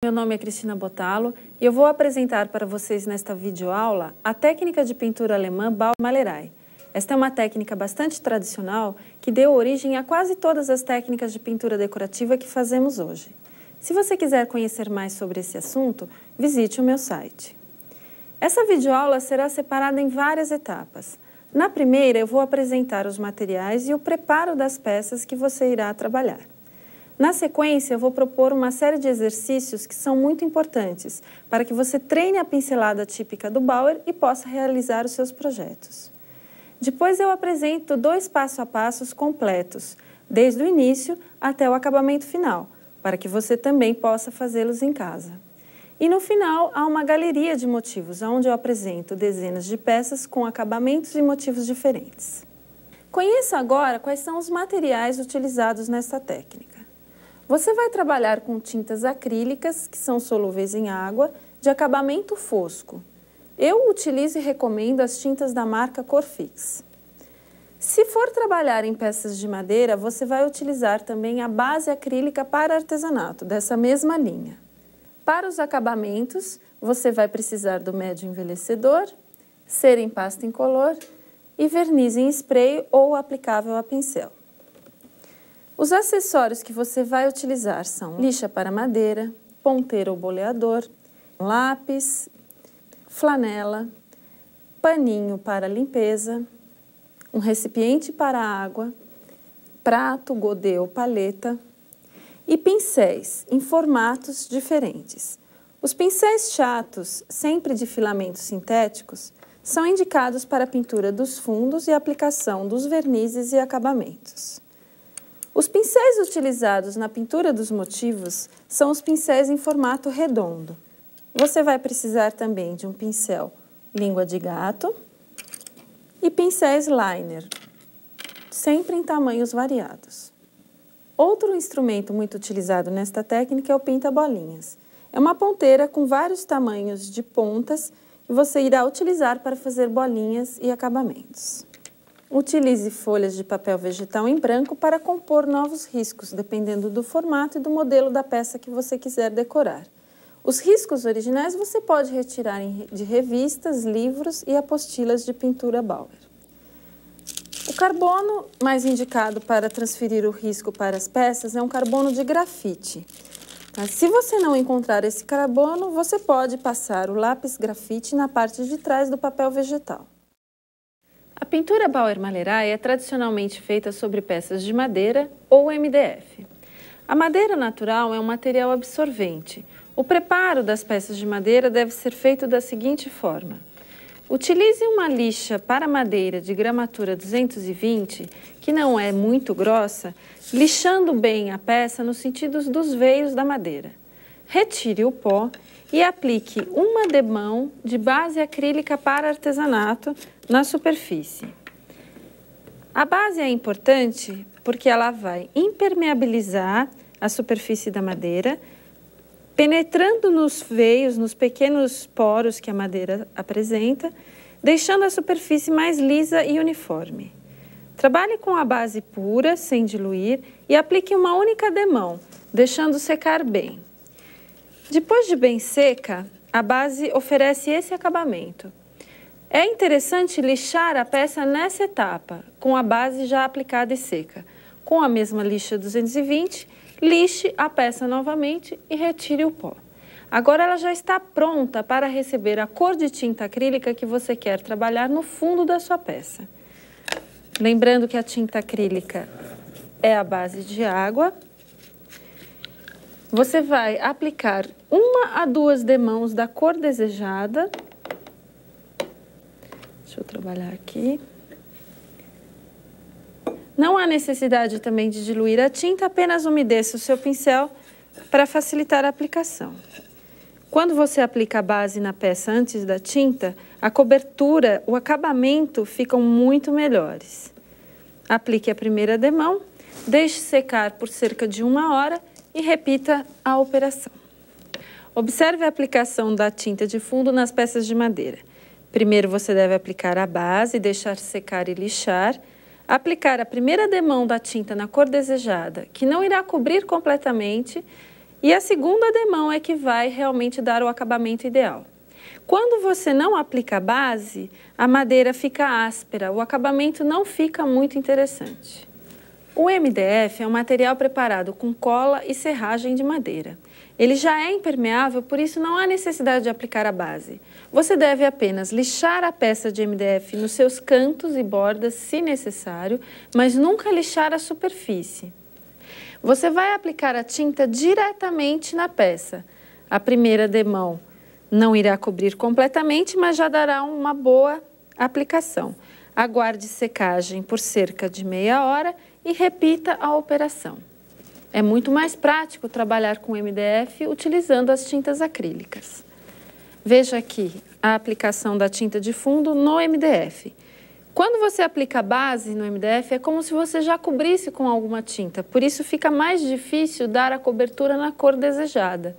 Meu nome é Cristina Bottalo e eu vou apresentar para vocês nesta videoaula a técnica de pintura alemã Bauer-Malerei. Esta é uma técnica bastante tradicional que deu origem a quase todas as técnicas de pintura decorativa que fazemos hoje. Se você quiser conhecer mais sobre esse assunto, visite o meu site. Essa videoaula será separada em várias etapas. Na primeira, eu vou apresentar os materiais e o preparo das peças que você irá trabalhar. Na sequência, eu vou propor uma série de exercícios que são muito importantes para que você treine a pincelada típica do Bauer e possa realizar os seus projetos. Depois eu apresento 2 passo a passos completos, desde o início até o acabamento final, para que você também possa fazê-los em casa. E no final, há uma galeria de motivos, onde eu apresento dezenas de peças com acabamentos e motivos diferentes. Conheça agora quais são os materiais utilizados nesta técnica. Você vai trabalhar com tintas acrílicas, que são solúveis em água, de acabamento fosco. Eu utilizo e recomendo as tintas da marca Corfix. Se for trabalhar em peças de madeira, você vai utilizar também a base acrílica para artesanato, dessa mesma linha. Para os acabamentos, você vai precisar do médio envelhecedor, cera em pasta incolor e verniz em spray ou aplicável a pincel. Os acessórios que você vai utilizar são lixa para madeira, ponteiro ou boleador, lápis, flanela, paninho para limpeza, um recipiente para água, prato, godê ou paleta e pincéis em formatos diferentes. Os pincéis chatos, sempre de filamentos sintéticos, são indicados para a pintura dos fundos e aplicação dos vernizes e acabamentos. Os pincéis utilizados na pintura dos motivos são os pincéis em formato redondo. Você vai precisar também de um pincel língua de gato e pincéis liner, sempre em tamanhos variados. Outro instrumento muito utilizado nesta técnica é o pinta-bolinhas. É uma ponteira com vários tamanhos de pontas que você irá utilizar para fazer bolinhas e acabamentos. Utilize folhas de papel vegetal em branco para compor novos riscos, dependendo do formato e do modelo da peça que você quiser decorar. Os riscos originais você pode retirar de revistas, livros e apostilas de pintura Bauer. O carbono mais indicado para transferir o risco para as peças é um carbono de grafite. Mas se você não encontrar esse carbono, você pode passar o lápis grafite na parte de trás do papel vegetal. A pintura Bauer-Malerei é tradicionalmente feita sobre peças de madeira ou MDF. A madeira natural é um material absorvente. O preparo das peças de madeira deve ser feito da seguinte forma. Utilize uma lixa para madeira de gramatura 220, que não é muito grossa, lixando bem a peça nos sentidos dos veios da madeira. Retire o pó e aplique uma demão de base acrílica para artesanato na superfície. A base é importante porque ela vai impermeabilizar a superfície da madeira, penetrando nos veios, nos pequenos poros que a madeira apresenta, deixando a superfície mais lisa e uniforme. Trabalhe com a base pura, sem diluir, e aplique uma única demão, deixando secar bem. Depois de bem seca, a base oferece esse acabamento. É interessante lixar a peça nessa etapa, com a base já aplicada e seca. Com a mesma lixa 220, lixe a peça novamente e retire o pó. Agora ela já está pronta para receber a cor de tinta acrílica que você quer trabalhar no fundo da sua peça. Lembrando que a tinta acrílica é a base de água. Você vai aplicar 1 a 2 demãos da cor desejada. Deixa eu trabalhar aqui. Não há necessidade também de diluir a tinta, apenas umedeça o seu pincel para facilitar a aplicação. Quando você aplica a base na peça antes da tinta, a cobertura, o acabamento ficam muito melhores. Aplique a primeira demão, deixe secar por cerca de 1 hora e repita a operação. Observe a aplicação da tinta de fundo nas peças de madeira. Primeiro você deve aplicar a base, deixar secar e lixar. Aplicar a primeira demão da tinta na cor desejada, que não irá cobrir completamente, E a segunda demão é que vai realmente dar o acabamento ideal. Quando você não aplica a base, a madeira fica áspera, o acabamento não fica muito interessante. O MDF é um material preparado com cola e serragem de madeira. Ele já é impermeável, por isso não há necessidade de aplicar a base. Você deve apenas lixar a peça de MDF nos seus cantos e bordas, se necessário, mas nunca lixar a superfície. Você vai aplicar a tinta diretamente na peça. A primeira demão não irá cobrir completamente, mas já dará uma boa aplicação. Aguarde secagem por cerca de meia hora e repita a operação. É muito mais prático trabalhar com MDF utilizando as tintas acrílicas. Veja aqui a aplicação da tinta de fundo no MDF. Quando você aplica a base no MDF, é como se você já cobrisse com alguma tinta, por isso fica mais difícil dar a cobertura na cor desejada.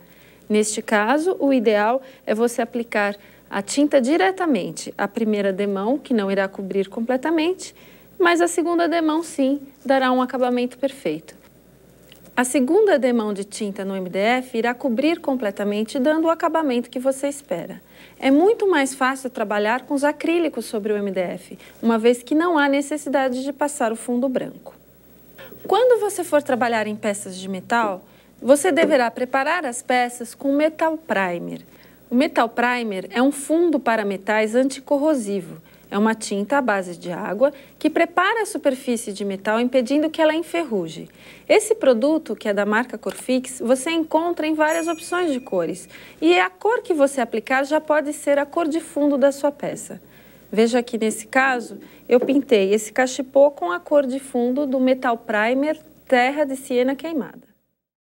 Neste caso, o ideal é você aplicar a tinta diretamente. A primeira demão, que não irá cobrir completamente, mas a segunda demão, sim, dará um acabamento perfeito. A segunda demão de tinta no MDF irá cobrir completamente, dando o acabamento que você espera. É muito mais fácil trabalhar com os acrílicos sobre o MDF, uma vez que não há necessidade de passar o fundo branco. Quando você for trabalhar em peças de metal, você deverá preparar as peças com Metal Primer. O Metal Primer é um fundo para metais anticorrosivo. É uma tinta à base de água que prepara a superfície de metal impedindo que ela enferruje. Esse produto, que é da marca Corfix, você encontra em várias opções de cores. E a cor que você aplicar já pode ser a cor de fundo da sua peça. Veja aqui nesse caso, eu pintei esse cachepô com a cor de fundo do Metal Primer Terra de Siena Queimada.